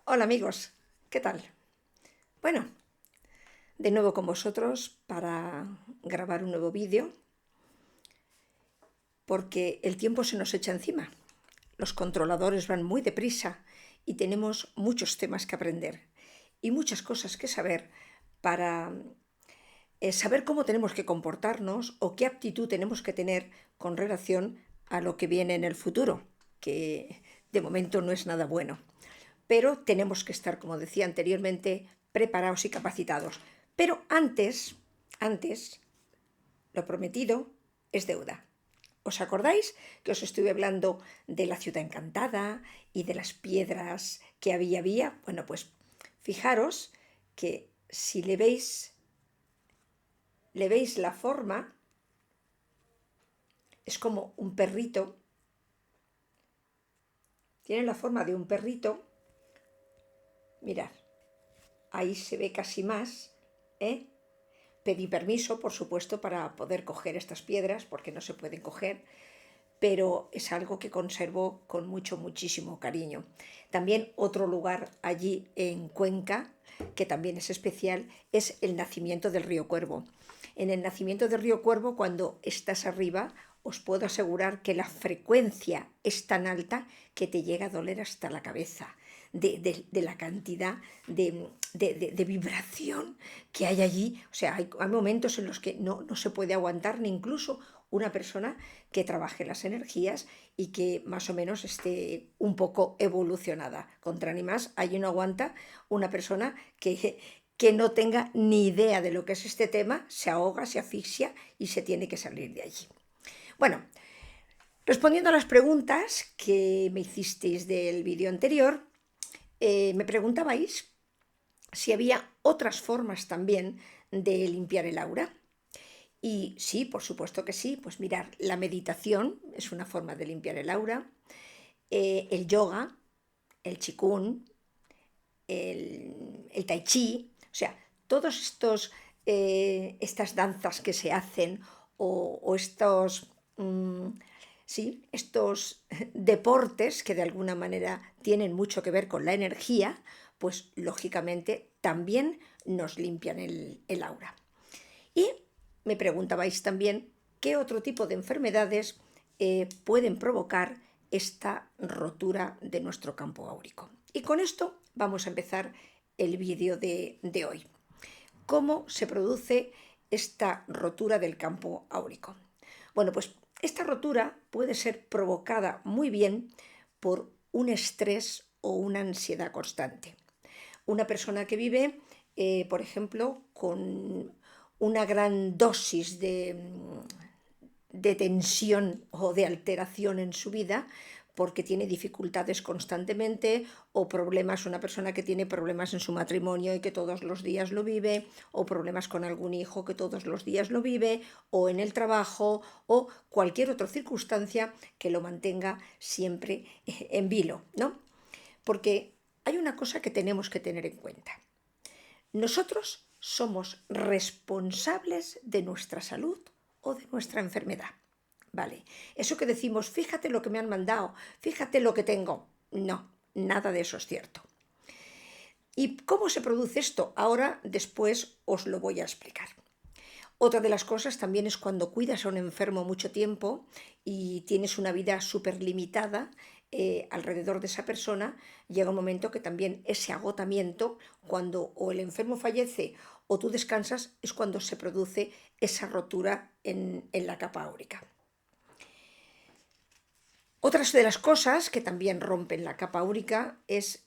Hola amigos, ¿qué tal? Bueno, de nuevo con vosotros para grabar un nuevo vídeo porque el tiempo se nos echa encima. Los controladores van muy deprisa y tenemos muchos temas que aprender y muchas cosas que saber para saber cómo tenemos que comportarnos o qué aptitud tenemos que tener con relación a lo que viene en el futuro, que de momento no es nada bueno. Pero tenemos que estar, como decía anteriormente, preparados y capacitados. Pero antes, lo prometido es deuda. ¿Os acordáis que os estuve hablando de la ciudad encantada y de las piedras que había? Bueno, pues fijaros que si le veis la forma, es como un perrito, tiene la forma de un perrito. Mirad, ahí se ve casi más, ¿eh? Pedí permiso, por supuesto, para poder coger estas piedras, porque no se pueden coger, pero es algo que conservo con muchísimo cariño. También otro lugar allí en Cuenca, que también es especial, es el nacimiento del río Cuervo. En el nacimiento del río Cuervo, cuando estás arriba, os puedo asegurar que la frecuencia es tan alta que te llega a doler hasta la cabeza de la cantidad de vibración que hay allí. O sea, hay momentos en los que no se puede aguantar ni incluso una persona que trabaje las energías y que más o menos esté un poco evolucionada. Contra ni más, hay no aguanta una persona que no tenga ni idea de lo que es este tema, se ahoga, se asfixia y se tiene que salir de allí. Bueno, respondiendo a las preguntas que me hicisteis del vídeo anterior, me preguntabais si había otras formas también de limpiar el aura. Y sí, por supuesto que sí. Pues mirar, la meditación es una forma de limpiar el aura, el yoga, el qigong, el tai chi, o sea, todos estas danzas que se hacen o estos, sí, estos deportes que de alguna manera tienen mucho que ver con la energía, pues lógicamente también nos limpian el aura. Y me preguntabais también qué otro tipo de enfermedades pueden provocar esta rotura de nuestro campo áurico. Y con esto vamos a empezar el vídeo de hoy. ¿Cómo se produce esta rotura del campo áurico? Bueno, pues esta rotura puede ser provocada muy bien por un estrés o una ansiedad constante. Una persona que vive, por ejemplo, con una gran dosis de tensión o de alteración en su vida, porque tiene dificultades constantemente o problemas, una persona que tiene problemas en su matrimonio y que todos los días lo vive, o problemas con algún hijo que todos los días lo vive, o en el trabajo, o cualquier otra circunstancia que lo mantenga siempre en vilo, ¿no? Porque hay una cosa que tenemos que tener en cuenta. Nosotros somos responsables de nuestra salud o de nuestra enfermedad. Vale, eso que decimos, fíjate lo que me han mandado, fíjate lo que tengo. No, nada de eso es cierto. ¿Y cómo se produce esto? Ahora, después, os lo voy a explicar. Otra de las cosas también es cuando cuidas a un enfermo mucho tiempo y tienes una vida súper limitada alrededor de esa persona, llega un momento que también ese agotamiento, cuando o el enfermo fallece o tú descansas, es cuando se produce esa rotura en la capa áurica. Otras de las cosas que también rompen la capa áurica es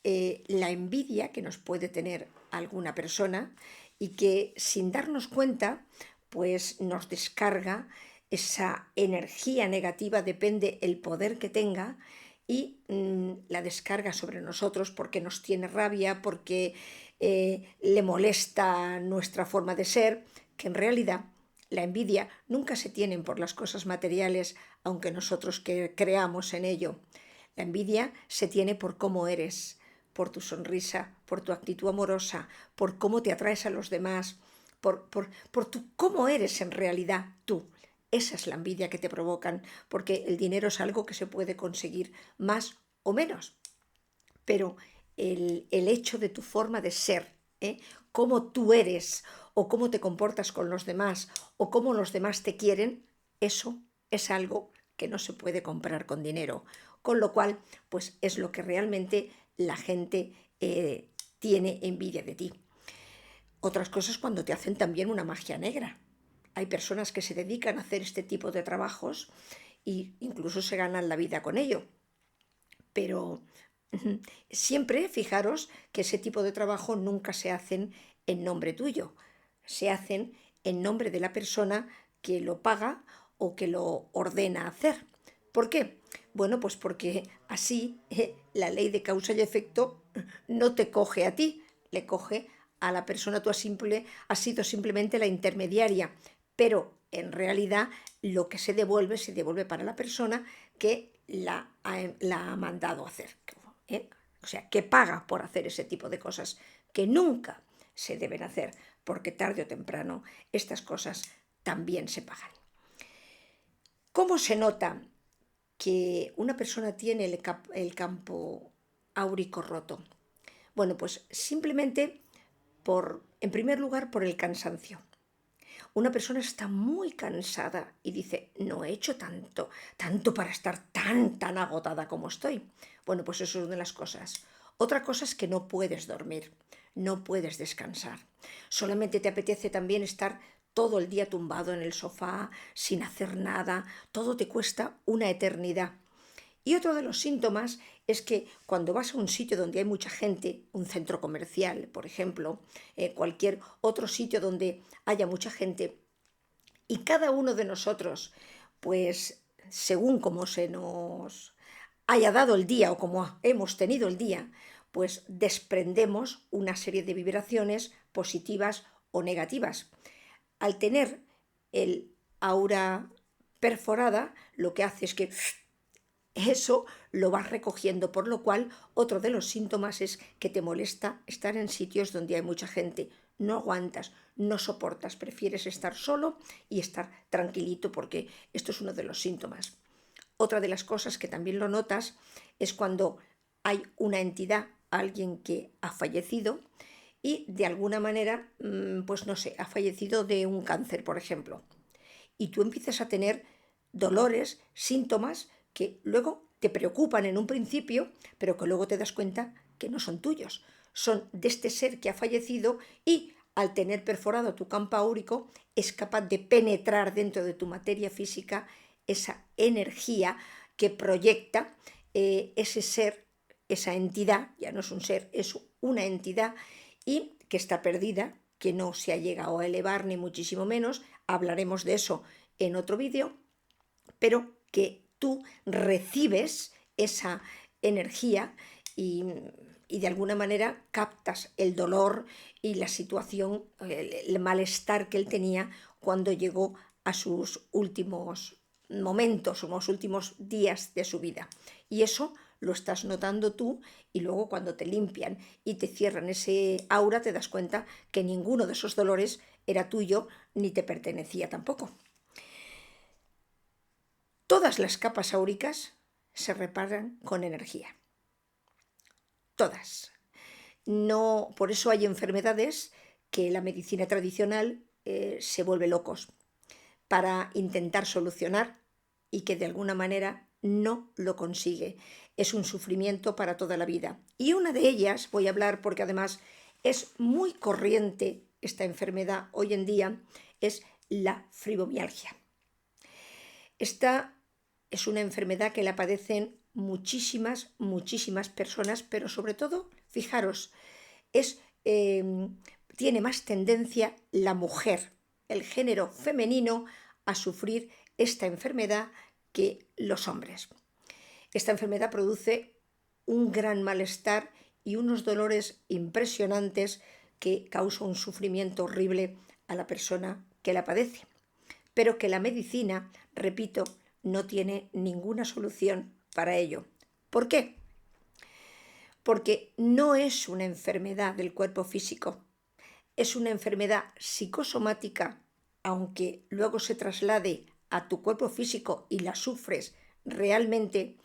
la envidia que nos puede tener alguna persona y que sin darnos cuenta pues nos descarga esa energía negativa, depende el poder que tenga, y la descarga sobre nosotros porque nos tiene rabia, porque le molesta nuestra forma de ser, que en realidad la envidia nunca se tienen por las cosas materiales, aunque nosotros creamos en ello. La envidia se tiene por cómo eres, por tu sonrisa, por tu actitud amorosa, por cómo te atraes a los demás, por cómo eres en realidad tú. Esa es la envidia que te provocan, porque el dinero es algo que se puede conseguir más o menos. Pero el hecho de tu forma de ser, cómo tú eres o cómo te comportas con los demás o cómo los demás te quieren, eso es algo que no se puede comprar con dinero. Con lo cual, pues es lo que realmente la gente tiene envidia de ti. Otras cosas cuando te hacen también una magia negra. Hay personas que se dedican a hacer este tipo de trabajos e incluso se ganan la vida con ello. Pero siempre fijaros que ese tipo de trabajo nunca se hacen en nombre tuyo, se hacen en nombre de la persona que lo paga o que lo ordena hacer. ¿Por qué? Bueno, pues porque así la ley de causa y efecto no te coge a ti, le coge a la persona. Tú has sido simplemente la intermediaria, pero en realidad lo que se devuelve para la persona que la ha mandado a hacer. O sea, que paga por hacer ese tipo de cosas que nunca se deben hacer, porque tarde o temprano estas cosas también se pagan. ¿Cómo se nota que una persona tiene el campo áurico roto? Bueno, pues simplemente en primer lugar, por el cansancio. Una persona está muy cansada y dice, no he hecho tanto para estar tan agotada como estoy. Bueno, pues eso es una de las cosas. Otra cosa es que no puedes dormir, no puedes descansar. Solamente te apetece también estar todo el día tumbado en el sofá, sin hacer nada. Todo te cuesta una eternidad. Y otro de los síntomas es que cuando vas a un sitio donde hay mucha gente, un centro comercial, por ejemplo, cualquier otro sitio donde haya mucha gente, y cada uno de nosotros, pues según como se nos haya dado el día o como hemos tenido el día, pues desprendemos una serie de vibraciones positivas o negativas. Al tener el aura perforada, lo que hace es que eso lo vas recogiendo, por lo cual otro de los síntomas es que te molesta estar en sitios donde hay mucha gente. No aguantas, no soportas, prefieres estar solo y estar tranquilito, porque esto es uno de los síntomas. Otra de las cosas que también lo notas es cuando hay una entidad, alguien que ha fallecido y de alguna manera, pues no sé, ha fallecido de un cáncer, por ejemplo. Y tú empiezas a tener dolores, síntomas que luego te preocupan en un principio, pero que luego te das cuenta que no son tuyos, son de este ser que ha fallecido y al tener perforado tu campo áurico es capaz de penetrar dentro de tu materia física esa energía que proyecta ese ser, esa entidad, ya no es un ser, es una entidad y que está perdida, que no se ha llegado a elevar ni muchísimo menos, hablaremos de eso en otro vídeo, pero que tú recibes esa energía y de alguna manera captas el dolor y la situación, el malestar que él tenía cuando llegó a sus últimos momentos, unos últimos días de su vida. Y eso lo estás notando tú y luego cuando te limpian y te cierran ese aura te das cuenta que ninguno de esos dolores era tuyo ni te pertenecía tampoco. Todas las capas áuricas se reparan con energía. Todas. No, por eso hay enfermedades que la medicina tradicional se vuelve locos para intentar solucionar y que de alguna manera no lo consigue. Es un sufrimiento para toda la vida. Y una de ellas, voy a hablar porque además es muy corriente esta enfermedad hoy en día, es la fibromialgia. Esta es una enfermedad que la padecen muchísimas personas, pero sobre todo, fijaros, es, tiene más tendencia la mujer, el género femenino, a sufrir esta enfermedad que los hombres. Esta enfermedad produce un gran malestar y unos dolores impresionantes que causa un sufrimiento horrible a la persona que la padece, pero que la medicina, repito, no tiene ninguna solución para ello. ¿Por qué? Porque no es una enfermedad del cuerpo físico, es una enfermedad psicosomática, aunque luego se traslade a tu cuerpo físico y la sufres realmente,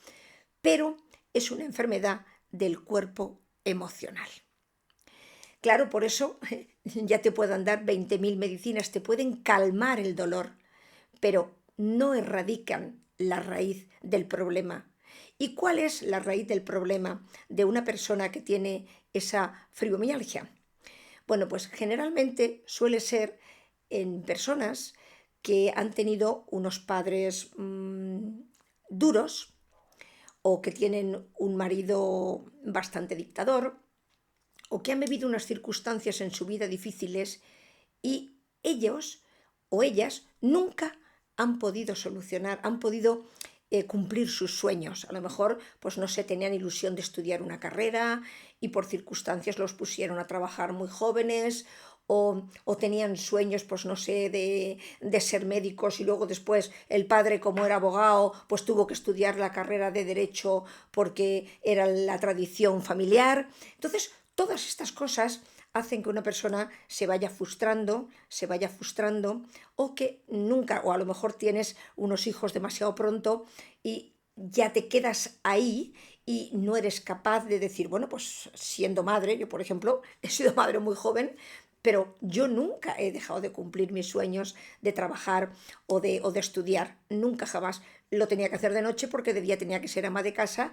pero es una enfermedad del cuerpo emocional. Claro, por eso ya te puedan dar 20.000 medicinas, te pueden calmar el dolor, pero no erradican la raíz del problema. ¿Y cuál es la raíz del problema de una persona que tiene esa fibromialgia? Bueno, pues generalmente suele ser en personas que han tenido unos padres duros o que tienen un marido bastante dictador o que han vivido unas circunstancias en su vida difíciles y ellos o ellas nunca han podido solucionar, han podido cumplir sus sueños. A lo mejor, pues no sé, tenían ilusión de estudiar una carrera y por circunstancias los pusieron a trabajar muy jóvenes o tenían sueños, pues no sé, de ser médicos y luego después el padre, como era abogado, pues tuvo que estudiar la carrera de derecho porque era la tradición familiar. Entonces, todas estas cosas hacen que una persona se vaya frustrando o que nunca, o a lo mejor tienes unos hijos demasiado pronto y ya te quedas ahí y no eres capaz de decir, bueno, pues siendo madre, yo por ejemplo he sido madre muy joven, pero yo nunca he dejado de cumplir mis sueños de trabajar o de estudiar, nunca jamás. Lo tenía que hacer de noche porque de día tenía que ser ama de casa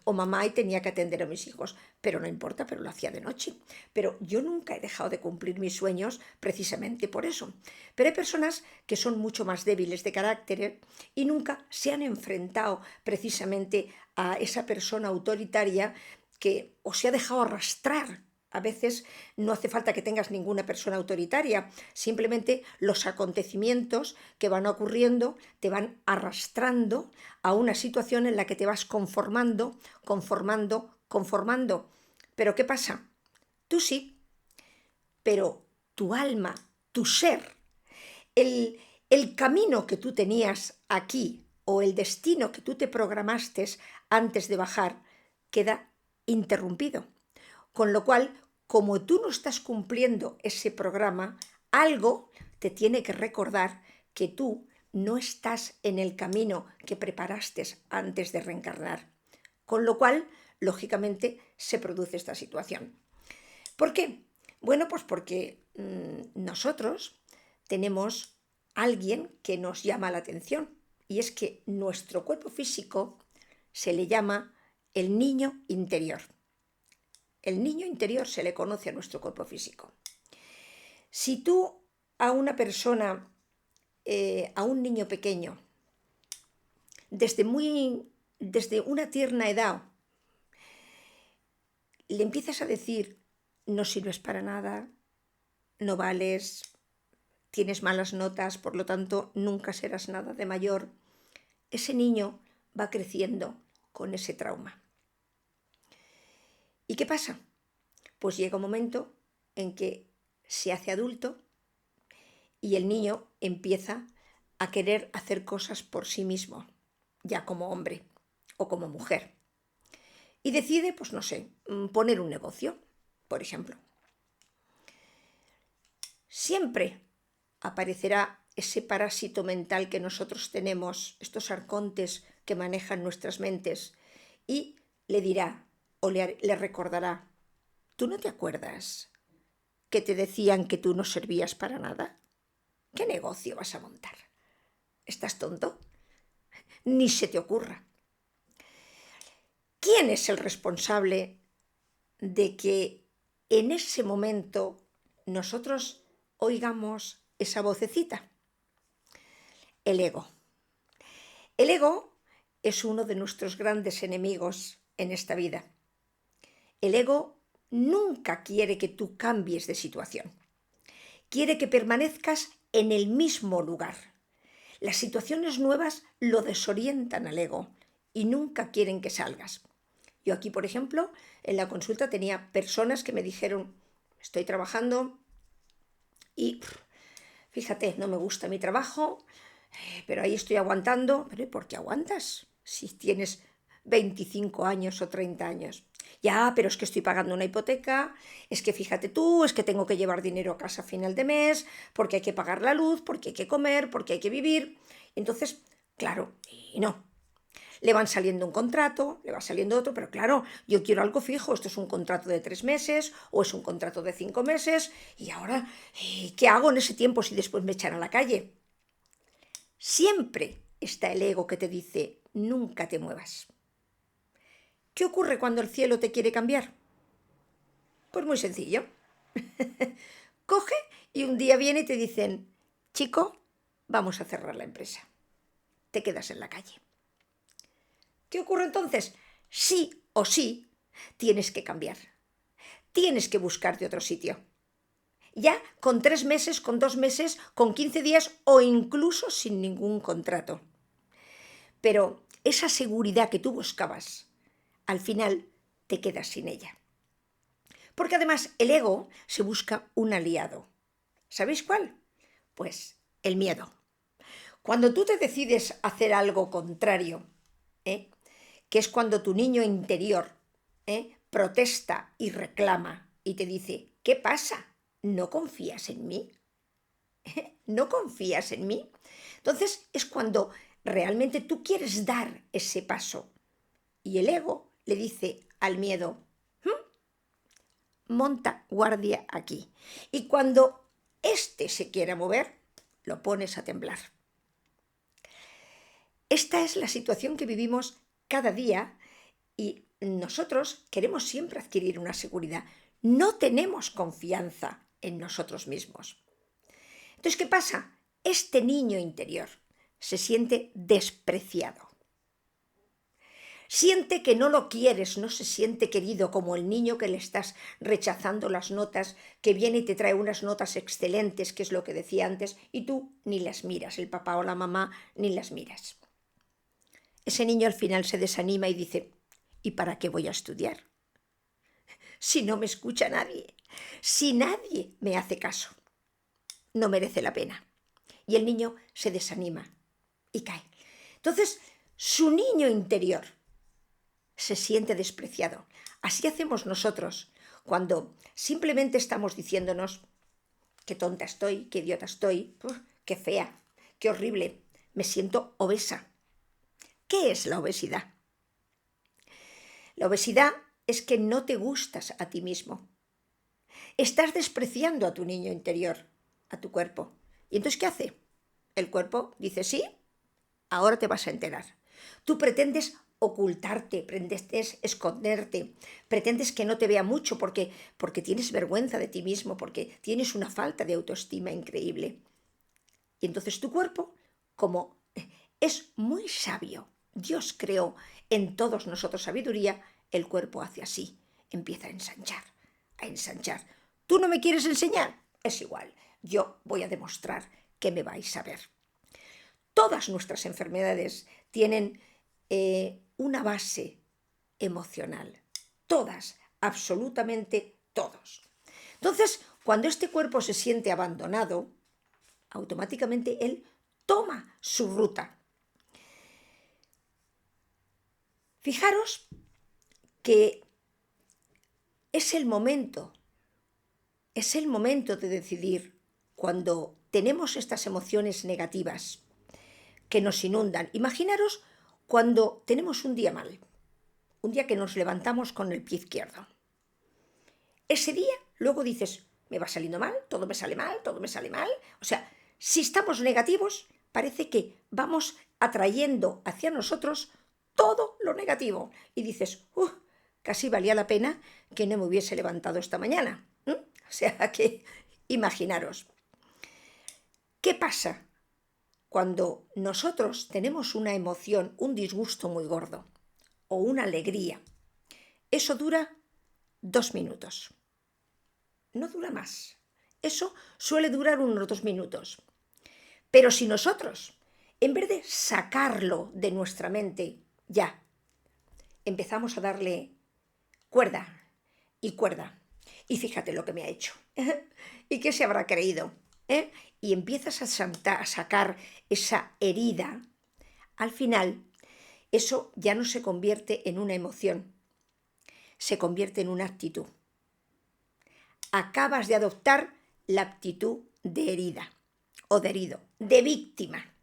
o mamá y tenía que atender a mis hijos, pero no importa, pero lo hacía de noche. Pero yo nunca he dejado de cumplir mis sueños precisamente por eso. Pero hay personas que son mucho más débiles de carácter y nunca se han enfrentado precisamente a esa persona autoritaria que o se ha dejado arrastrar. A veces no hace falta que tengas ninguna persona autoritaria, simplemente los acontecimientos que van ocurriendo te van arrastrando a una situación en la que te vas conformando. ¿Pero qué pasa? Tú sí, pero tu alma, tu ser, el camino que tú tenías aquí o el destino que tú te programaste antes de bajar queda interrumpido. Con lo cual, como tú no estás cumpliendo ese programa, algo te tiene que recordar que tú no estás en el camino que preparaste antes de reencarnar. Con lo cual, lógicamente, se produce esta situación. ¿Por qué? Bueno, pues porque nosotros tenemos alguien que nos llama la atención y es que nuestro cuerpo físico se le llama el niño interior. El niño interior se le conoce a nuestro cuerpo físico. Si tú a una persona, a un niño pequeño, desde una tierna edad, le empiezas a decir, no sirves para nada, no vales, tienes malas notas, por lo tanto nunca serás nada de mayor, ese niño va creciendo con ese trauma. ¿Y qué pasa? Pues llega un momento en que se hace adulto y el niño empieza a querer hacer cosas por sí mismo, ya como hombre o como mujer. Y decide, pues no sé, poner un negocio, por ejemplo. Siempre aparecerá ese parásito mental que nosotros tenemos, estos arcontes que manejan nuestras mentes, y le dirá o le recordará, ¿tú no te acuerdas que te decían que tú no servías para nada? ¿Qué negocio vas a montar? ¿Estás tonto? Ni se te ocurra. ¿Quién es el responsable de que en ese momento nosotros oigamos esa vocecita? El ego. El ego es uno de nuestros grandes enemigos en esta vida. El ego nunca quiere que tú cambies de situación. Quiere que permanezcas en el mismo lugar. Las situaciones nuevas lo desorientan al ego y nunca quieren que salgas. Yo aquí, por ejemplo, en la consulta tenía personas que me dijeron, estoy trabajando y fíjate, no me gusta mi trabajo, pero ahí estoy aguantando. ¿Pero y por qué aguantas si tienes 25 años o 30 años? Ya, pero es que estoy pagando una hipoteca, es que fíjate tú, es que tengo que llevar dinero a casa a final de mes, porque hay que pagar la luz, porque hay que comer, porque hay que vivir. Entonces, claro, y no. le van saliendo un contrato, le va saliendo otro, pero claro, yo quiero algo fijo, esto es un contrato de 3 meses o es un contrato de 5 meses y ahora, ¿qué hago en ese tiempo si después me echan a la calle? Siempre está el ego que te dice, nunca te muevas. ¿Qué ocurre cuando el cielo te quiere cambiar? Pues muy sencillo. Coge y un día viene y te dicen, chico, vamos a cerrar la empresa. Te quedas en la calle. ¿Qué ocurre entonces? Sí o sí tienes que cambiar. Tienes que buscarte otro sitio. Ya con 3 meses, con 2 meses, con 15 días o incluso sin ningún contrato. Pero esa seguridad que tú buscabas, al final te quedas sin ella. Porque además el ego se busca un aliado. ¿Sabéis cuál? Pues el miedo. Cuando tú te decides hacer algo contrario, que es cuando tu niño interior protesta y reclama y te dice, ¿qué pasa? ¿No confías en mí? ¿No confías en mí? Entonces es cuando realmente tú quieres dar ese paso. Y el ego le dice al miedo, monta guardia aquí. Y cuando éste se quiera mover, lo pones a temblar. Esta es la situación que vivimos cada día y nosotros queremos siempre adquirir una seguridad. No tenemos confianza en nosotros mismos. Entonces, ¿qué pasa? Este niño interior se siente despreciado. Siente que no lo quieres, no se siente querido como el niño que le estás rechazando las notas, que viene y te trae unas notas excelentes, que es lo que decía antes, y tú ni las miras, el papá o la mamá ni las miras. Ese niño al final se desanima y dice, ¿y para qué voy a estudiar? Si no me escucha nadie, si nadie me hace caso, no merece la pena. Y el niño se desanima y cae. Entonces, su niño interior se siente despreciado. Así hacemos nosotros cuando simplemente estamos diciéndonos qué tonta estoy, qué idiota estoy, qué fea, qué horrible, me siento obesa. ¿Qué es la obesidad? La obesidad es que no te gustas a ti mismo. Estás despreciando a tu niño interior, a tu cuerpo. ¿Y entonces qué hace? El cuerpo dice, sí, ahora te vas a enterar. Tú pretendes ocultarte, pretendes esconderte, pretendes que no te vea mucho porque tienes vergüenza de ti mismo, porque tienes una falta de autoestima increíble. Y entonces tu cuerpo, como es muy sabio, Dios creó en todos nosotros sabiduría, el cuerpo hace así, empieza a ensanchar, a ensanchar. ¿Tú no me quieres enseñar? Es igual, yo voy a demostrar que me vais a ver. Todas nuestras enfermedades tienen una base emocional. Todas, absolutamente todos. Entonces, cuando este cuerpo se siente abandonado, automáticamente él toma su ruta. Fijaros que es el momento de decidir cuando tenemos estas emociones negativas que nos inundan. Imaginaros cuando tenemos un día mal, un día que nos levantamos con el pie izquierdo. Ese día luego dices, me va saliendo mal, todo me sale mal, todo me sale mal. O sea, si estamos negativos, parece que vamos atrayendo hacia nosotros todo lo negativo. Y dices, casi valía la pena que no me hubiese levantado esta mañana. O sea que, imaginaros. ¿Qué pasa cuando nosotros tenemos una emoción, un disgusto muy gordo o una alegría? Eso dura 2 minutos. No dura más. Eso suele durar unos 2 minutos. Pero si nosotros, en vez de sacarlo de nuestra mente, ya, empezamos a darle cuerda y cuerda, y fíjate lo que me ha hecho, y qué se habrá creído, y empiezas a sacar esa herida, al final, eso ya no se convierte en una emoción, se convierte en una actitud. Acabas de adoptar la actitud de herida o de herido, de víctima.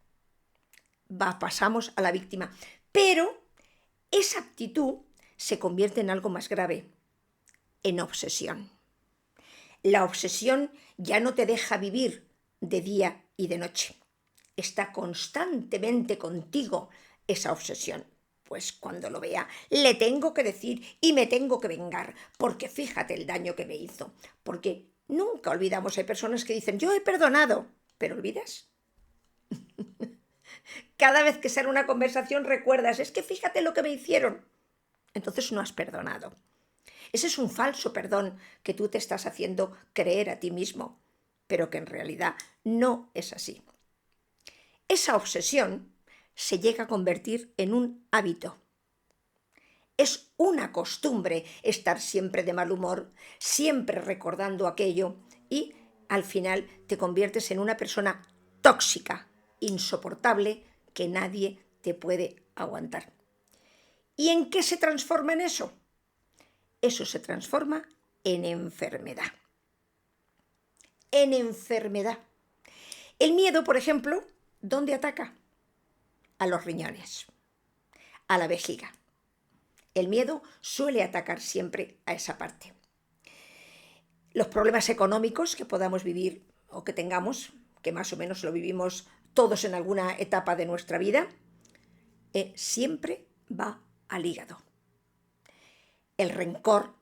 Pasamos a la víctima. Pero esa actitud se convierte en algo más grave, en obsesión. La obsesión ya no te deja vivir de día y de noche. Está constantemente contigo esa obsesión. Pues cuando lo vea, le tengo que decir y me tengo que vengar, porque fíjate el daño que me hizo. Porque nunca olvidamos, hay personas que dicen, yo he perdonado, pero ¿olvidas? Cada vez que sale una conversación recuerdas, es que fíjate lo que me hicieron. Entonces no has perdonado. Ese es un falso perdón que tú te estás haciendo creer a ti mismo, pero que en realidad no es así. Esa obsesión se llega a convertir en un hábito. Es una costumbre estar siempre de mal humor, siempre recordando aquello y al final te conviertes en una persona tóxica, insoportable, que nadie te puede aguantar. ¿Y en qué se transforma en eso? Eso se transforma en enfermedad. En enfermedad. El miedo, por ejemplo, ¿dónde ataca? A los riñones, a la vejiga. El miedo suele atacar siempre a esa parte. Los problemas económicos que podamos vivir o que tengamos, que más o menos lo vivimos todos en alguna etapa de nuestra vida, siempre va al hígado. El rencor,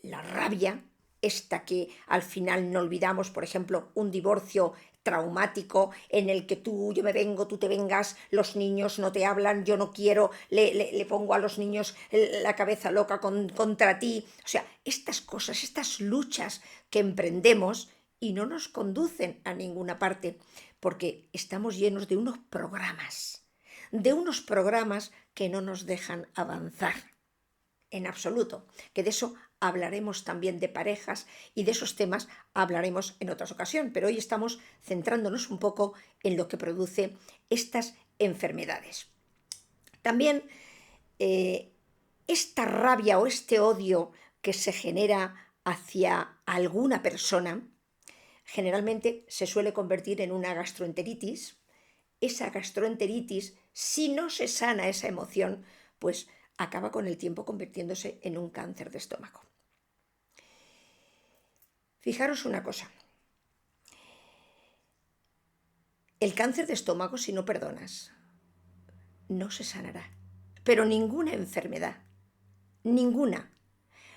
la rabia, esta que al final no olvidamos, por ejemplo, un divorcio traumático en el que yo me vengo, tú te vengas, los niños no te hablan, yo no quiero, le pongo a los niños la cabeza loca contra ti. O sea, estas cosas, estas luchas que emprendemos y no nos conducen a ninguna parte, porque estamos llenos de unos programas que no nos dejan avanzar en absoluto, que de eso hablaremos también de parejas y de esos temas hablaremos en otras ocasiones, pero hoy estamos centrándonos un poco en lo que produce estas enfermedades. También esta rabia o este odio que se genera hacia alguna persona generalmente se suele convertir en una gastroenteritis. Esa gastroenteritis, si no se sana esa emoción, pues acaba con el tiempo convirtiéndose en un cáncer de estómago. Fijaros una cosa. El cáncer de estómago, si no perdonas, no se sanará. Pero ninguna enfermedad, ninguna.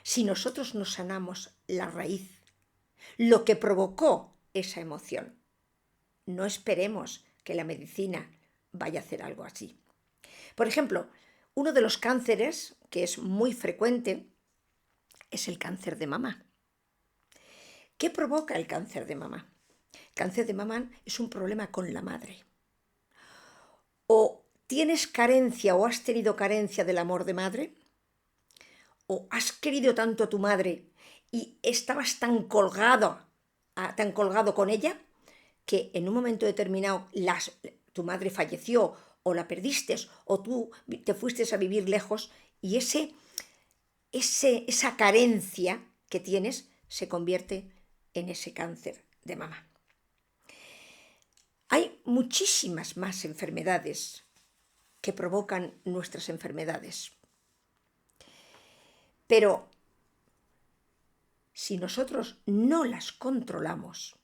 Si nosotros no sanamos la raíz, lo que provocó esa emoción, no esperemos que la medicina vaya a hacer algo así. Por ejemplo, uno de los cánceres que es muy frecuente es el cáncer de mama. ¿Qué provoca el cáncer de mama? El cáncer de mama es un problema con la madre. O tienes carencia o has tenido carencia del amor de madre, o has querido tanto a tu madre y estabas tan colgado con ella, que en un momento determinado tu madre falleció o la perdiste o tú te fuiste a vivir lejos y esa carencia que tienes se convierte en ese cáncer de mama. Hay muchísimas más enfermedades que provocan nuestras enfermedades. Pero si nosotros no las controlamos,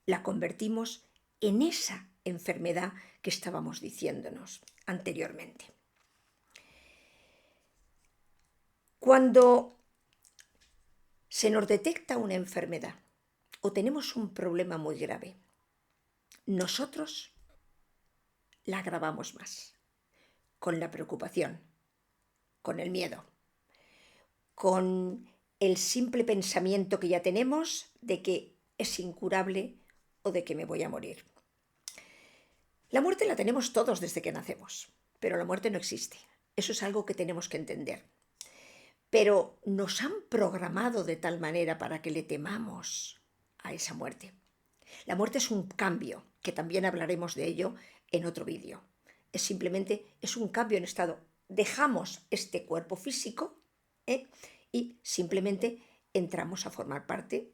la convertimos en esa enfermedad que estábamos diciéndonos anteriormente. Cuando se nos detecta una enfermedad o tenemos un problema muy grave, nosotros la agravamos más, con la preocupación, con el miedo, con el simple pensamiento que ya tenemos de que es incurable o de que me voy a morir. La muerte la tenemos todos desde que nacemos, pero la muerte no existe. Eso es algo que tenemos que entender. Pero nos han programado de tal manera para que le temamos a esa muerte. La muerte es un cambio, que también hablaremos de ello en otro vídeo. Es un cambio en estado. Dejamos este cuerpo físico y simplemente entramos a formar parte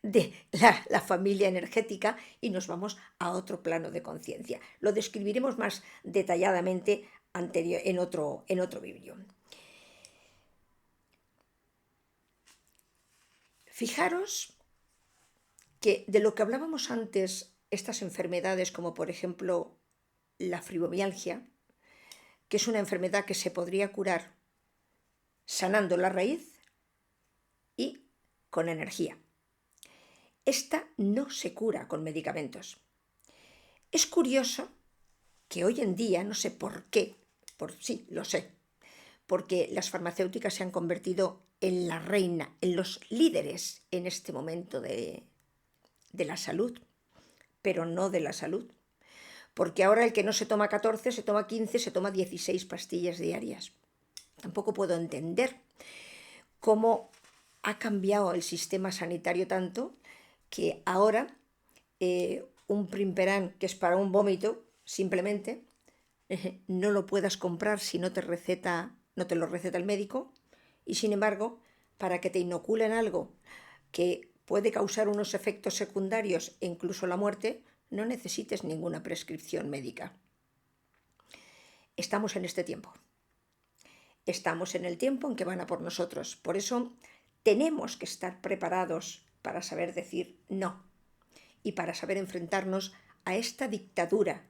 de la familia energética y nos vamos a otro plano de conciencia. Lo describiremos más detalladamente anterior, en otro vídeo. Fijaros que de lo que hablábamos antes, estas enfermedades como por ejemplo la fibromialgia, que es una enfermedad que se podría curar sanando la raíz y con energía. Esta no se cura con medicamentos. Es curioso que hoy en día, no sé por qué, sí, lo sé, porque las farmacéuticas se han convertido en la reina, en los líderes en este momento de la salud, pero no de la salud. Porque ahora el que no se toma 14, se toma 15, se toma 16 pastillas diarias. Tampoco puedo entender cómo ha cambiado el sistema sanitario tanto que ahora un Primperán, que es para un vómito, simplemente no lo puedas comprar si no te lo receta el médico, y sin embargo, para que te inoculen algo que puede causar unos efectos secundarios e incluso la muerte, no necesites ninguna prescripción médica. Estamos en este tiempo. Estamos en el tiempo en que van a por nosotros. Por eso tenemos que estar preparados para saber decir no y para saber enfrentarnos a esta dictadura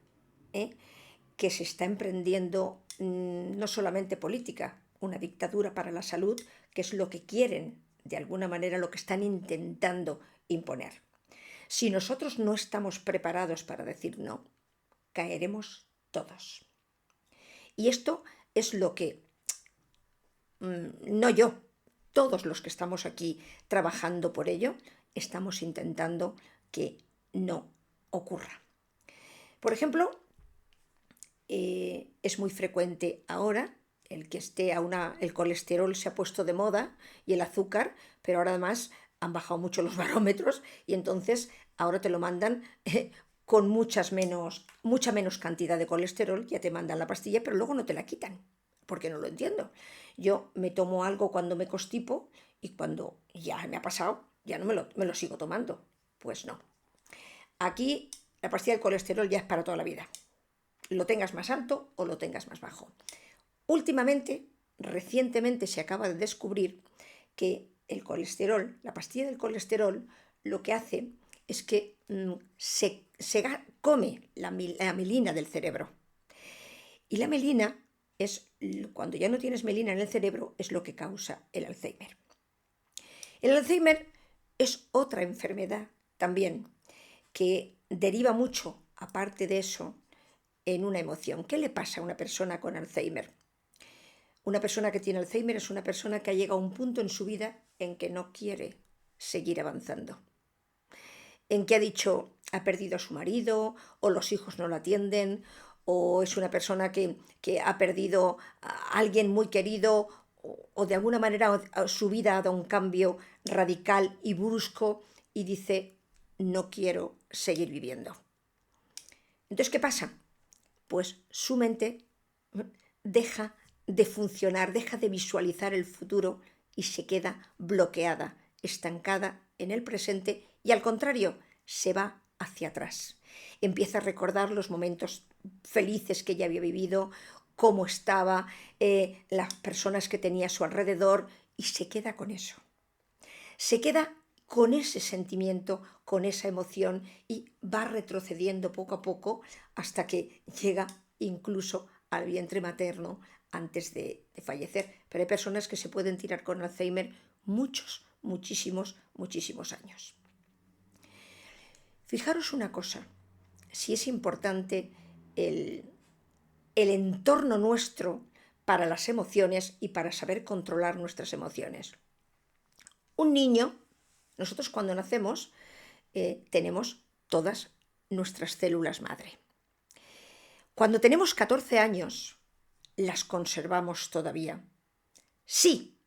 que se está emprendiendo, no solamente política, una dictadura para la salud, que es lo que quieren, de alguna manera, lo que están intentando imponer. Si nosotros no estamos preparados para decir no, caeremos todos. Y esto es lo que, no yo, todos los que estamos aquí trabajando por ello, estamos intentando que no ocurra. Por ejemplo, es muy frecuente ahora el que el colesterol se ha puesto de moda y el azúcar, pero ahora además han bajado mucho los barómetros y entonces ahora te lo mandan con mucha menos cantidad de colesterol, ya te mandan la pastilla, pero luego no te la quitan, porque no lo entiendo. Yo me tomo algo cuando me constipo y cuando ya me ha pasado, ya no me lo sigo tomando. Pues no. Aquí la pastilla del colesterol ya es para toda la vida. Lo tengas más alto o lo tengas más bajo. Recientemente se acaba de descubrir que el colesterol, la pastilla del colesterol, lo que hace es que se come la mielina del cerebro. Y la mielina cuando ya no tienes mielina en el cerebro, es lo que causa el Alzheimer. El Alzheimer es otra enfermedad también que deriva mucho, aparte de eso, en una emoción. ¿Qué le pasa a una persona con Alzheimer? Una persona que tiene Alzheimer es una persona que ha llegado a un punto en su vida en que no quiere seguir avanzando. En que ha perdido a su marido, o los hijos no lo atienden, o es una persona que ha perdido a alguien muy querido, o de alguna manera su vida ha dado un cambio radical y brusco y dice, no quiero seguir viviendo. Entonces, ¿qué pasa? Pues su mente deja de funcionar, deja de visualizar el futuro y se queda bloqueada, estancada en el presente y al contrario, se va hacia atrás. Empieza a recordar los momentos felices que ella había vivido, cómo estaba, las personas que tenía a su alrededor y se queda con eso. Se queda con ese sentimiento, con esa emoción y va retrocediendo poco a poco hasta que llega incluso al vientre materno antes de fallecer. Pero hay personas que se pueden tirar con Alzheimer muchísimos años. Fijaros una cosa, si es importante el entorno nuestro para las emociones y para saber controlar nuestras emociones. Un niño, nosotros cuando nacemos, tenemos todas nuestras células madre. Cuando tenemos 14 años, las conservamos todavía. Sí,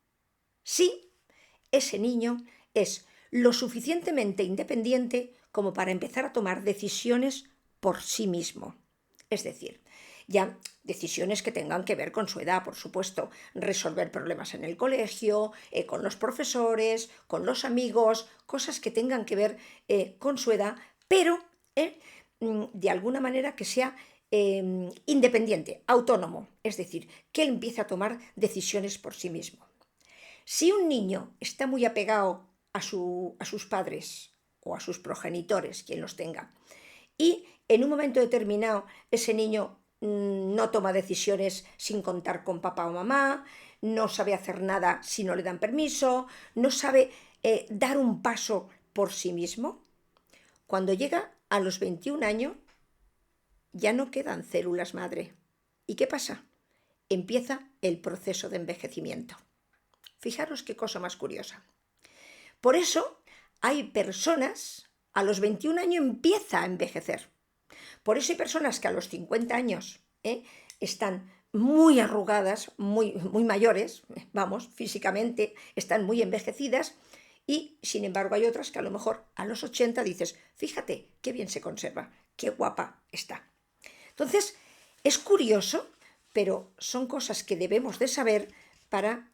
ese niño es lo suficientemente independiente como para empezar a tomar decisiones por sí mismo. Es decir, ya decisiones que tengan que ver con su edad, por supuesto, resolver problemas en el colegio, con los profesores, con los amigos, cosas que tengan que ver con su edad, pero de alguna manera que sea independiente, autónomo, es decir, que él empiece a tomar decisiones por sí mismo. Si un niño está muy apegado a sus padres o a sus progenitores, quien los tenga, y en un momento determinado ese niño no toma decisiones sin contar con papá o mamá, no sabe hacer nada si no le dan permiso, no sabe dar un paso por sí mismo, cuando llega a los 21 años ya no quedan células madre. ¿Y qué pasa? Empieza el proceso de envejecimiento. Fijaros qué cosa más curiosa. Por eso hay personas, a los 21 años empieza a envejecer. Por eso hay personas que a los 50 años están muy arrugadas, muy mayores, vamos, físicamente están muy envejecidas, y sin embargo hay otras que a lo mejor a los 80 dices, fíjate qué bien se conserva, qué guapa está. Entonces, es curioso, pero son cosas que debemos de saber para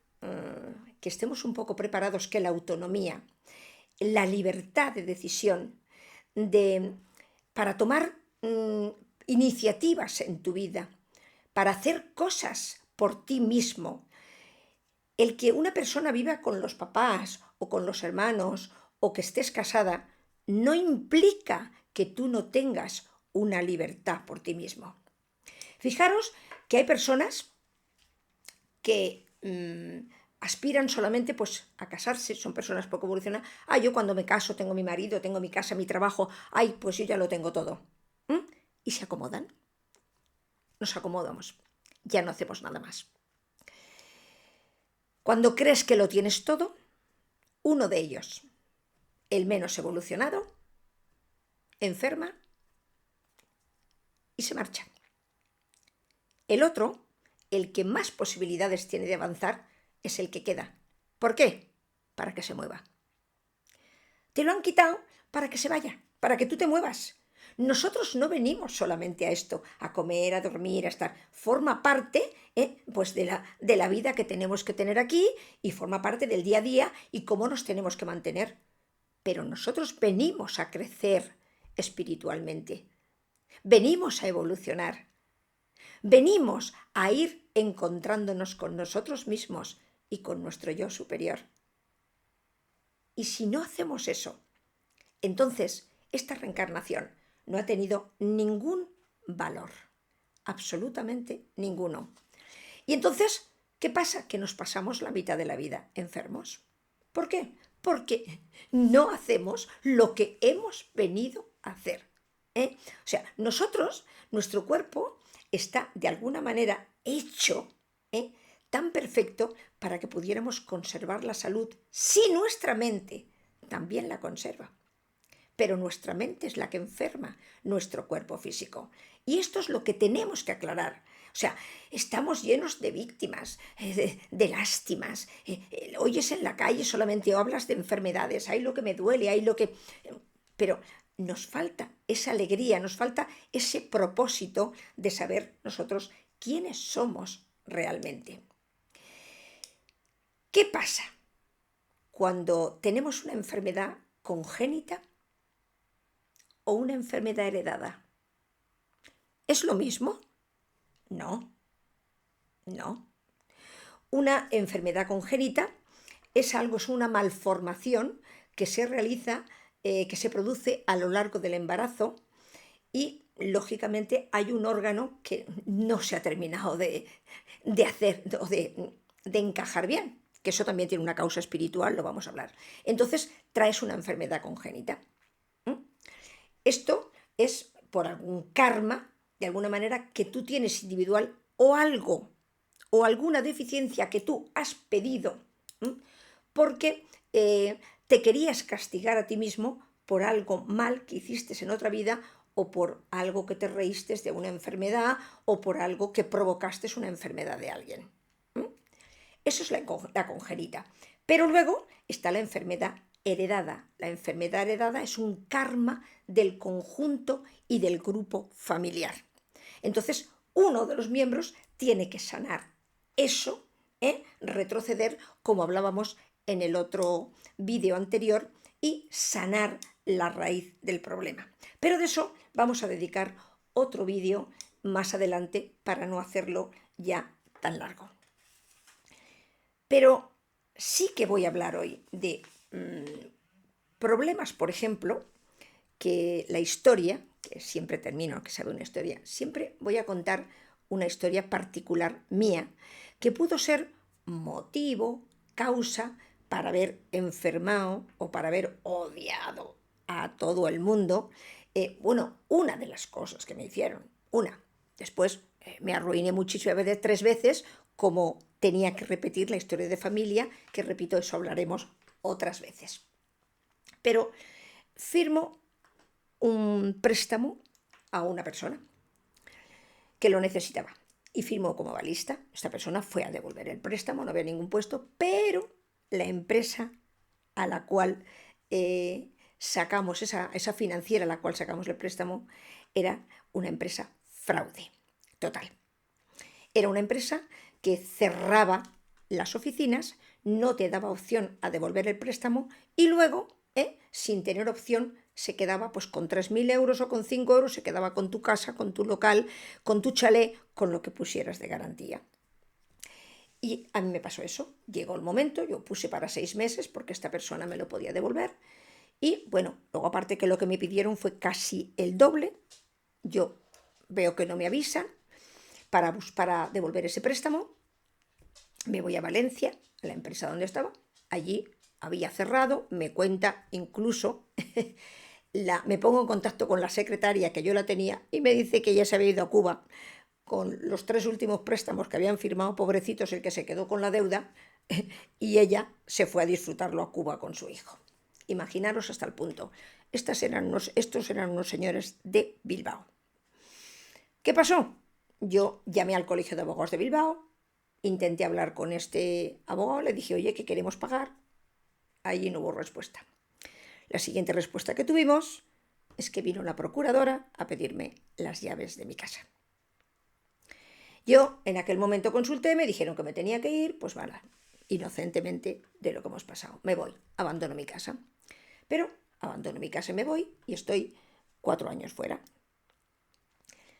que estemos un poco preparados, que la autonomía, la libertad de decisión, para tomar iniciativas en tu vida, para hacer cosas por ti mismo. El que una persona viva con los papás o con los hermanos o que estés casada no implica que tú no tengas una libertad por ti mismo. Fijaros que hay personas que aspiran solamente pues a casarse, son personas poco evolucionadas. Yo cuando me caso tengo mi marido, tengo mi casa, mi trabajo, pues yo ya lo tengo todo. Y se acomodan. Nos acomodamos. Ya no hacemos nada más. Cuando crees que lo tienes todo, uno de ellos, el menos evolucionado, enferma y se marcha. El otro, el que más posibilidades tiene de avanzar, es el que queda. ¿Por qué? Para que se mueva. Te lo han quitado para que se vaya, para que tú te muevas. Nosotros no venimos solamente a esto, a comer, a dormir, a estar. Forma parte pues de la vida que tenemos que tener aquí, y forma parte del día a día y cómo nos tenemos que mantener. Pero nosotros venimos a crecer espiritualmente. Venimos a evolucionar. Venimos a ir encontrándonos con nosotros mismos y con nuestro yo superior. Y si no hacemos eso, entonces esta reencarnación no ha tenido ningún valor, absolutamente ninguno. Y entonces, ¿qué pasa? Que nos pasamos la mitad de la vida enfermos. ¿Por qué? Porque no hacemos lo que hemos venido a hacer. O sea, nosotros, nuestro cuerpo está de alguna manera hecho tan perfecto para que pudiéramos conservar la salud si nuestra mente también la conserva. Pero nuestra mente es la que enferma nuestro cuerpo físico. Y esto es lo que tenemos que aclarar. O sea, estamos llenos de víctimas, de lástimas. Oyes en la calle, solamente hablas de enfermedades. Hay lo que me duele, hay lo que... Pero nos falta esa alegría, nos falta ese propósito de saber nosotros quiénes somos realmente. ¿Qué pasa cuando tenemos una enfermedad congénita o una enfermedad heredada? ¿Es lo mismo? No, no. Una enfermedad congénita es una malformación que se realiza, que se produce a lo largo del embarazo, y lógicamente hay un órgano que no se ha terminado de hacer o de encajar bien, que eso también tiene una causa espiritual, lo vamos a hablar. Entonces traes una enfermedad congénita. Esto es por algún karma, de alguna manera, que tú tienes individual, o algo, o alguna deficiencia que tú has pedido, porque te querías castigar a ti mismo por algo mal que hiciste en otra vida, o por algo que te reíste de una enfermedad, o por algo que provocaste una enfermedad de alguien. Eso es la congénita. Pero luego está la enfermedad heredada. La enfermedad heredada es un karma del conjunto y del grupo familiar. Entonces, uno de los miembros tiene que sanar eso, retroceder, como hablábamos en el otro vídeo anterior, y sanar la raíz del problema. Pero de eso vamos a dedicar otro vídeo más adelante para no hacerlo ya tan largo. Pero sí que voy a hablar hoy de problemas, por ejemplo, que la historia, que siempre termino, que sabe una historia, siempre voy a contar una historia particular mía, que pudo ser motivo, causa para haber enfermado o para haber odiado a todo el mundo. Bueno, una de las cosas que me hicieron, una. Después me arruiné muchísimas veces, 3 veces, como tenía que repetir la historia de familia, que repito, eso hablaremos otras veces. Pero firmo un préstamo a una persona que lo necesitaba y firmó como avalista. Esta persona fue a devolver el préstamo, no había ningún puesto, pero la empresa a la cual sacamos, esa financiera a la cual sacamos el préstamo, era una empresa fraude total. Era una empresa que cerraba las oficinas, no te daba opción a devolver el préstamo y luego, sin tener opción, se quedaba pues con 3.000 euros o con 5 euros, se quedaba con tu casa, con tu local, con tu chalet, con lo que pusieras de garantía. Y a mí me pasó eso. Llegó el momento, yo puse para 6 meses porque esta persona me lo podía devolver. Y bueno, luego aparte que lo que me pidieron fue casi el doble. Yo veo que no me avisan para devolver ese préstamo. Me voy a Valencia, a la empresa donde estaba. Allí había cerrado, me cuenta incluso, me pongo en contacto con la secretaria que yo la tenía y me dice que ella se había ido a Cuba con los 3 últimos préstamos que habían firmado, pobrecitos el que se quedó con la deuda, y ella se fue a disfrutarlo a Cuba con su hijo. Imaginaros hasta el punto. Estos eran unos señores de Bilbao. ¿Qué pasó? Yo llamé al Colegio de Abogados de Bilbao, intenté hablar con este abogado, le dije, oye, que queremos pagar. Allí no hubo respuesta. La siguiente respuesta que tuvimos es que vino la procuradora a pedirme las llaves de mi casa. Yo en aquel momento consulté, me dijeron que me tenía que ir, pues vale, inocentemente de lo que hemos pasado. Me voy, abandono mi casa. Pero abandono mi casa y me voy y estoy 4 años fuera.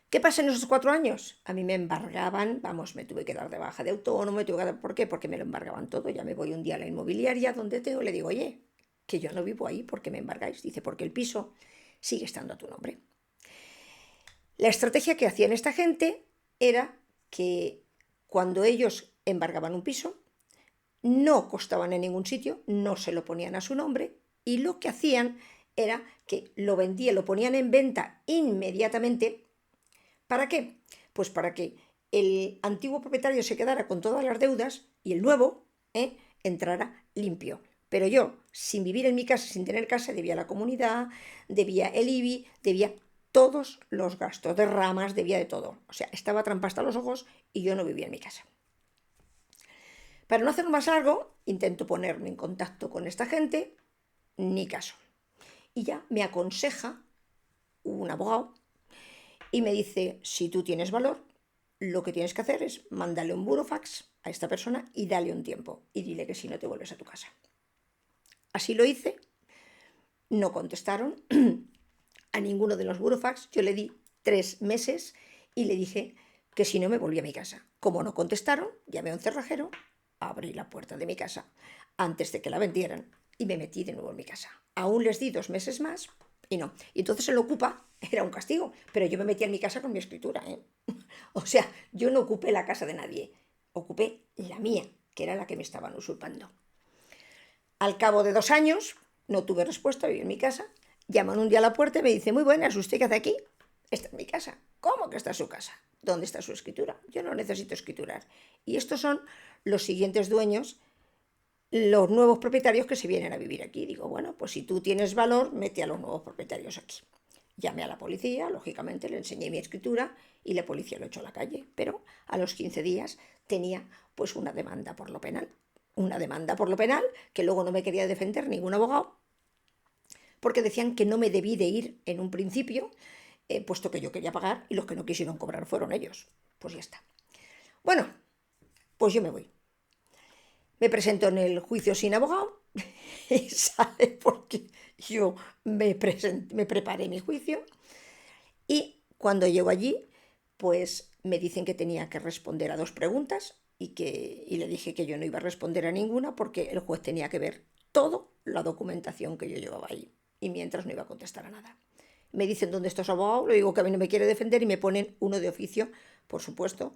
¿Qué pasa en esos 4 años? A mí me embargaban, vamos, me tuve que dar de baja de autónomo, ¿por qué? Porque me lo embargaban todo. Ya me voy un día a la inmobiliaria donde le digo, oye, que yo no vivo ahí, ¿por qué me embargáis? Dice, porque el piso sigue estando a tu nombre. La estrategia que hacían esta gente era que cuando ellos embargaban un piso, no costaban en ningún sitio, no se lo ponían a su nombre y lo que hacían era que lo vendían, lo ponían en venta inmediatamente. ¿Para qué? Pues para que el antiguo propietario se quedara con todas las deudas y el nuevo entrara limpio. Pero yo, sin vivir en mi casa, sin tener casa, debía la comunidad, debía el IBI, debía todos los gastos de ramas, debía de todo. O sea, estaba trampa hasta los ojos y yo no vivía en mi casa. Para no hacerlo más largo, intento ponerme en contacto con esta gente, ni caso. Y ya me aconseja un abogado y me dice, si tú tienes valor, lo que tienes que hacer es mandarle un burofax a esta persona y dale un tiempo y dile que si no te vuelves a tu casa. Así lo hice, no contestaron a ninguno de los burofax, yo le di 3 meses y le dije que si no me volvía a mi casa. Como no contestaron, llamé a un cerrajero, abrí la puerta de mi casa antes de que la vendieran y me metí de nuevo en mi casa. Aún les di 2 meses más y no. Y entonces el ocupa era un castigo, pero yo me metí en mi casa con mi escritura. O sea, yo no ocupé la casa de nadie, ocupé la mía, que era la que me estaban usurpando. Al cabo de 2 años, no tuve respuesta, viví en mi casa, llaman un día a la puerta y me dice, muy buenas, ¿usted qué hace aquí? Esta es mi casa. ¿Cómo que está en su casa? ¿Dónde está su escritura? Yo no necesito escriturar. Y estos son los siguientes dueños, los nuevos propietarios que se vienen a vivir aquí. Digo, bueno, pues si tú tienes valor, mete a los nuevos propietarios aquí. Llamé a la policía, lógicamente, le enseñé mi escritura y la policía lo echó a la calle. Pero a los 15 días tenía pues una demanda por lo penal. Una demanda por lo penal que luego no me quería defender ningún abogado porque decían que no me debí de ir en un principio, puesto que yo quería pagar y los que no quisieron cobrar fueron ellos. Pues ya está. Bueno, pues yo me voy. Me presento en el juicio sin abogado y sale porque yo me preparé mi juicio y cuando llego allí pues me dicen que tenía que responder a 2 preguntas y le dije que yo no iba a responder a ninguna porque el juez tenía que ver toda la documentación que yo llevaba ahí y mientras no iba a contestar a nada. Me dicen dónde está su abogado, le digo que a mí no me quiere defender y me ponen uno de oficio, por supuesto,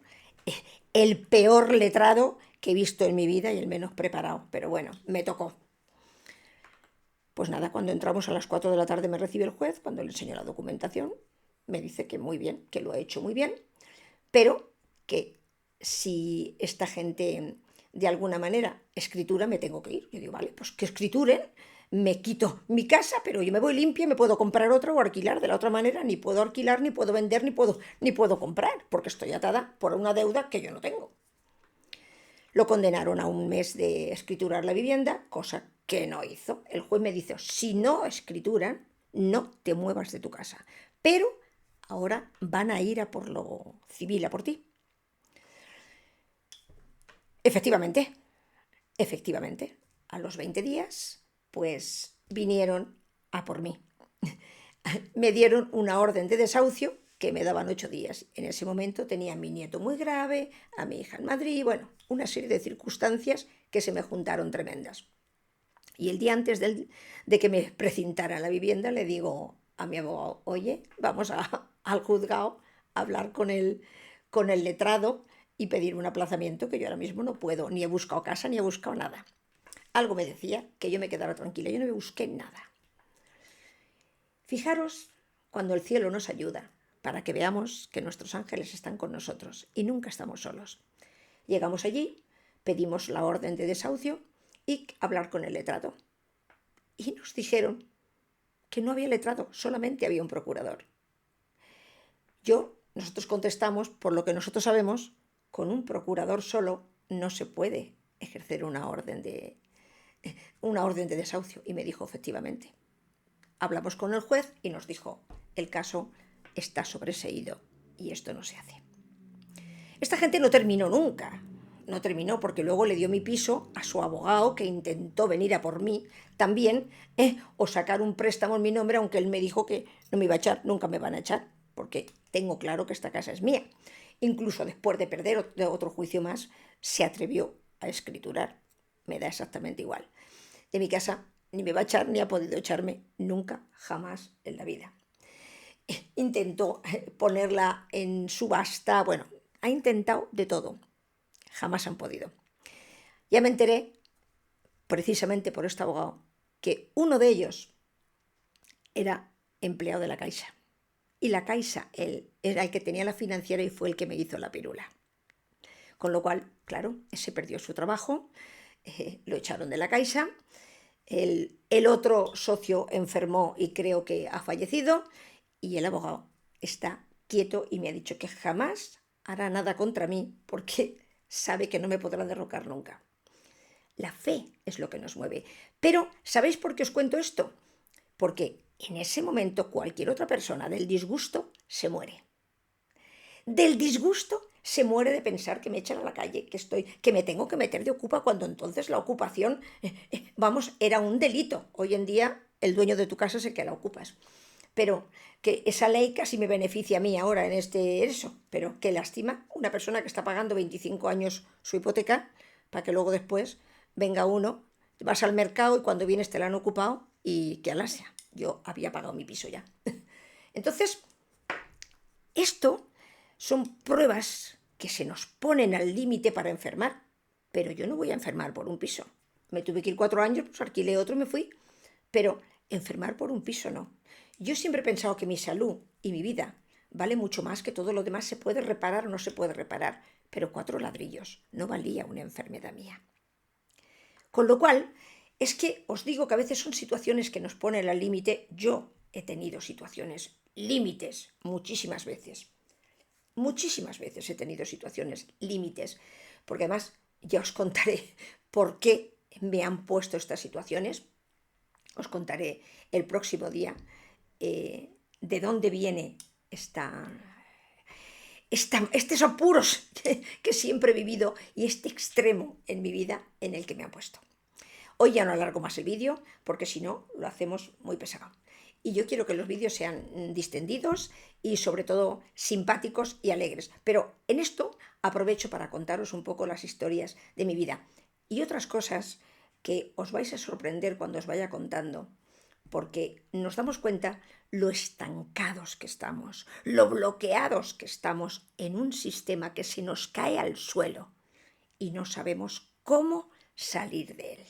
el peor letrado que he visto en mi vida y el menos preparado, pero bueno, me tocó. Pues nada, cuando entramos a las 4 de la tarde me recibe el juez, cuando le enseño la documentación, me dice que muy bien, que lo ha hecho muy bien, pero que si esta gente de alguna manera escritura, me tengo que ir. Yo digo, vale, pues que escrituren, me quito mi casa, pero yo me voy limpia, me puedo comprar otra o alquilar. De la otra manera ni puedo alquilar, ni puedo vender, ni puedo comprar, porque estoy atada por una deuda que yo no tengo. Lo condenaron a un mes de escriturar la vivienda, cosa que no hizo. El juez me dice, si no escrituran, no te muevas de tu casa. Pero ahora van a ir a por lo civil, a por ti. Efectivamente, efectivamente, a los 20 días, pues vinieron a por mí. Me dieron una orden de desahucio que me daban 8 días. En ese momento tenía a mi nieto muy grave, a mi hija en Madrid, bueno, una serie de circunstancias que se me juntaron tremendas. Y el día antes de que me precintara la vivienda, le digo a mi abogado, oye, vamos al juzgado a hablar con el letrado y pedir un aplazamiento que yo ahora mismo no puedo, ni he buscado casa, ni he buscado nada. Algo me decía que yo me quedara tranquila, yo no me busqué nada. Fijaros cuando el cielo nos ayuda, para que veamos que nuestros ángeles están con nosotros y nunca estamos solos. Llegamos allí, pedimos la orden de desahucio y hablar con el letrado. Y nos dijeron que no había letrado, solamente había un procurador. Nosotros contestamos, por lo que nosotros sabemos, con un procurador solo no se puede ejercer una orden de desahucio. Y me dijo, efectivamente. Hablamos con el juez y nos dijo, el caso está sobreseído y esto no se hace. Esta gente no terminó nunca. No terminó porque luego le dio mi piso a su abogado que intentó venir a por mí también o sacar un préstamo en mi nombre, aunque él me dijo que no me iba a echar, nunca me van a echar, porque tengo claro que esta casa es mía. Incluso después de perder otro juicio más, se atrevió a escriturar. Me da exactamente igual. De mi casa ni me va a echar ni ha podido echarme nunca, jamás en la vida. Intentó ponerla en subasta, bueno, ha intentado de todo. Jamás han podido. Ya me enteré, precisamente por este abogado, que uno de ellos era empleado de la Caixa. Y la Caixa, él era el que tenía la financiera y fue el que me hizo la pirula. Con lo cual, claro, ese perdió su trabajo, lo echaron de la Caixa, el otro socio enfermó y creo que ha fallecido, y el abogado está quieto y me ha dicho que jamás hará nada contra mí porque sabe que no me podrá derrocar nunca. La fe es lo que nos mueve. Pero, ¿sabéis por qué os cuento esto? Porque en ese momento cualquier otra persona del disgusto se muere. Del disgusto se muere de pensar que me echan a la calle, que me tengo que meter de ocupa, cuando entonces la ocupación, era un delito. Hoy en día el dueño de tu casa es el que la ocupas. Pero que esa ley casi me beneficia a mí ahora en eso. Pero qué lástima, una persona que está pagando 25 años su hipoteca, para que luego después venga uno, vas al mercado y cuando vienes te la han ocupado y que alasia. Yo había pagado mi piso ya. Entonces, esto son pruebas que se nos ponen al límite para enfermar. Pero yo no voy a enfermar por un piso. Me tuve que ir 4 años, pues alquilé otro y me fui. Pero enfermar por un piso no. Yo siempre he pensado que mi salud y mi vida vale mucho más que todo lo demás. Se puede reparar o no se puede reparar, pero 4 ladrillos no valía una enfermedad mía. Con lo cual, es que os digo que a veces son situaciones que nos ponen al límite. Yo he tenido situaciones límites muchísimas veces. Muchísimas veces he tenido situaciones límites, porque además ya os contaré por qué me han puesto estas situaciones. Os contaré el próximo día de dónde viene estos apuros que siempre he vivido y este extremo en mi vida en el que me han puesto. Hoy ya no alargo más el vídeo porque si no lo hacemos muy pesado. y yo quiero que los vídeos sean distendidos y sobre todo simpáticos y alegres. Pero en esto aprovecho para contaros un poco las historias de mi vida y otras cosas que os vais a sorprender cuando os vaya contando, porque nos damos cuenta lo estancados que estamos, lo bloqueados que estamos en un sistema que se nos cae al suelo y no sabemos cómo salir de él.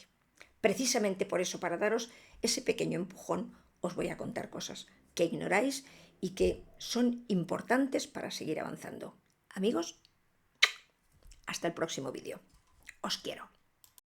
Precisamente por eso, para daros ese pequeño empujón, os voy a contar cosas que ignoráis y que son importantes para seguir avanzando. Amigos, hasta el próximo vídeo. Os quiero.